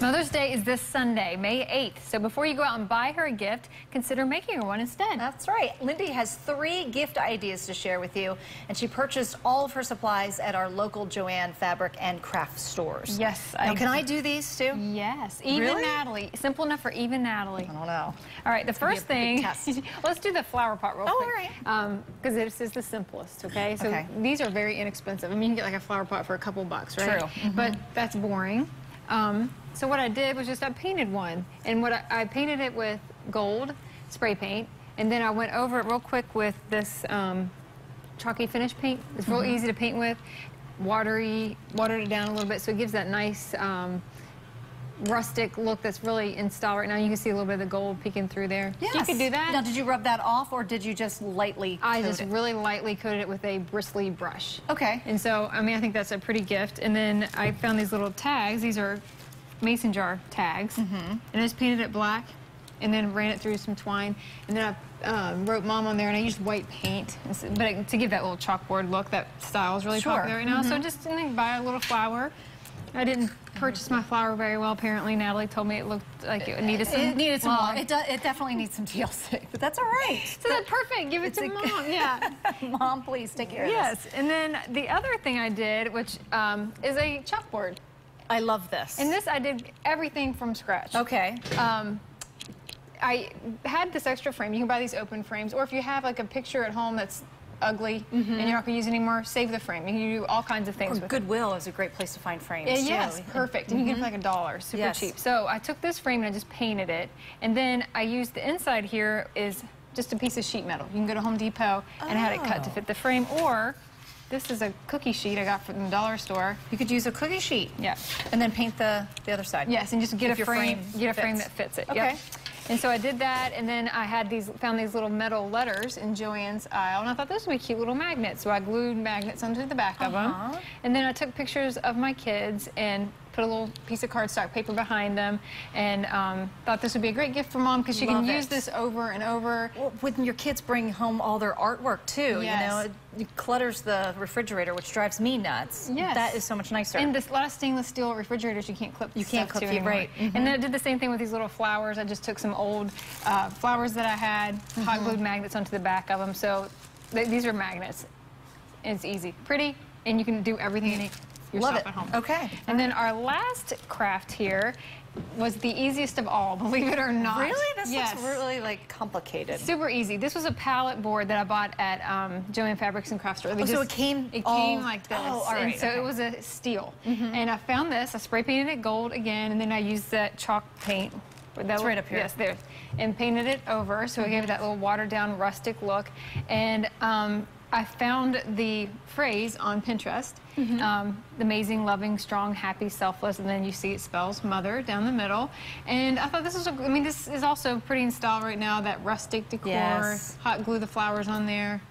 Mother's Day is this Sunday, May 8th. So before you go out and buy her a gift, consider making her one instead. That's right. Lindee has 3 gift ideas to share with you, and she purchased all of her supplies at our local Joann fabric and craft stores. Yes. Now, can I do these too? Yes. Even Really? Natalie. Simple enough for even Natalie. I don't know. All right, the first thing, let's do the flower pot real quick. All right. Because this is the simplest, okay? So these are very inexpensive. I mean, you can get like a flower pot for a couple bucks, right? True. But that's boring. So what I did was just I painted one, and I painted it with gold spray paint, and then I went over it real quick with this chalky finish paint. It's real easy to paint with. Watered it down a little bit so it gives that nice rustic look that's really in style right now. You can see a little bit of the gold peeking through there. Yes. You could do that. Now, did you rub that off, or did you just lightly coat I just it? really lightly coated it with a bristly brush. Okay. And so, I mean, I think that's a pretty gift. And then I found these little tags. These are mason jar tags. And I just painted it black and then ran it through some twine. And then I wrote Mom on there, and I used white paint. But to give that little chalkboard look, that style is really popular right now. So just buy a little flower. I didn't purchase my flower very well, apparently. Natalie told me it looked like it needed some. It needed some more. It definitely needs some TLC, but that's all right. So that's perfect. Give it to Mom. Yeah. Mom, please take care of this. Yes. And then the other thing I did, which is a chalkboard. I love this. And this, I did everything from scratch. Okay. I had this extra frame. You can buy these open frames, or if you have like a picture at home that's ugly and you're not going to use it anymore, save the frame. You can do all kinds of things. Or Goodwill is a great place to find frames. Yes, perfect. And you get it for like $1, super cheap. So I took this frame and I just painted it, and then I used the inside here is just a piece of sheet metal. You can go to Home Depot and I had it cut to fit the frame, or this is a cookie sheet I got from the dollar store. You could use a cookie sheet. Yeah. And then paint the other side. Yes, and just get a frame that fits it. Okay. Yep. And so I did that, and then I had found these little metal letters in Joann's aisle, and I thought those would be cute little magnets. So I glued magnets onto the back of them. And then I took pictures of my kids and put a little piece of cardstock paper behind them, and thought this would be a great gift for Mom because she can use this over and over. Well, when your kids bring home all their artwork too, you know, it clutters the refrigerator, which drives me nuts. Yes. That is so much nicer. And a lot of stainless steel refrigerators you can't clip stuff to anymore. Right. And then I did the same thing with these little flowers. I just took some old flowers that I had, hot glued magnets onto the back of them. So these are magnets. It's easy, pretty, and you can do everything in it yourself at home. Okay. And then our last craft here was the easiest of all, believe it or not. Really? This looks really like complicated. Super easy. This was a pallet board that I bought at Joann Fabrics and Craft Store. So it came like this. Oh, all right. And so it was a steel. And I found this. I spray painted it gold again, and then I used that chalk paint. That's right up here. Yes, there. And painted it over, so it gave it that little watered down rustic look. And I found the phrase on Pinterest, amazing, loving, strong, happy, selfless, and then you see it spells mother down the middle. And I thought this was, I mean, this is also pretty in style right now, that rustic decor, hot glue the flowers on there.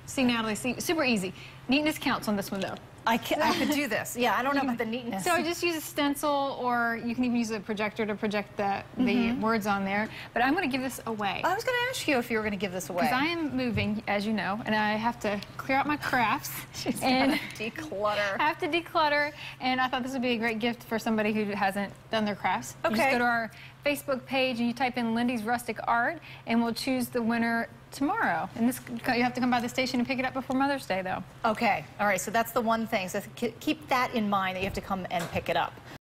See, Natalie, super easy. Neatness counts on this one, though. I could do this. Yeah, I don't know about the neatness. So I just use a stencil, or you can even use a projector to project the words on there. But I'm going to give this away. I was going to ask you if you were going to give this away. Because I am moving, as you know, and I have to clear out my crafts. She's and declutter. I have to declutter, and I thought this would be a great gift for somebody who hasn't done their crafts. Okay. You just go to our Facebook page and you type in Lindee's Rustic Art, and we'll choose the winner tomorrow. And this, you have to come by the station and pick it up before Mother's Day, though. Okay. All right. So that's the one thing. So keep that in mind, that you have to come and pick it up.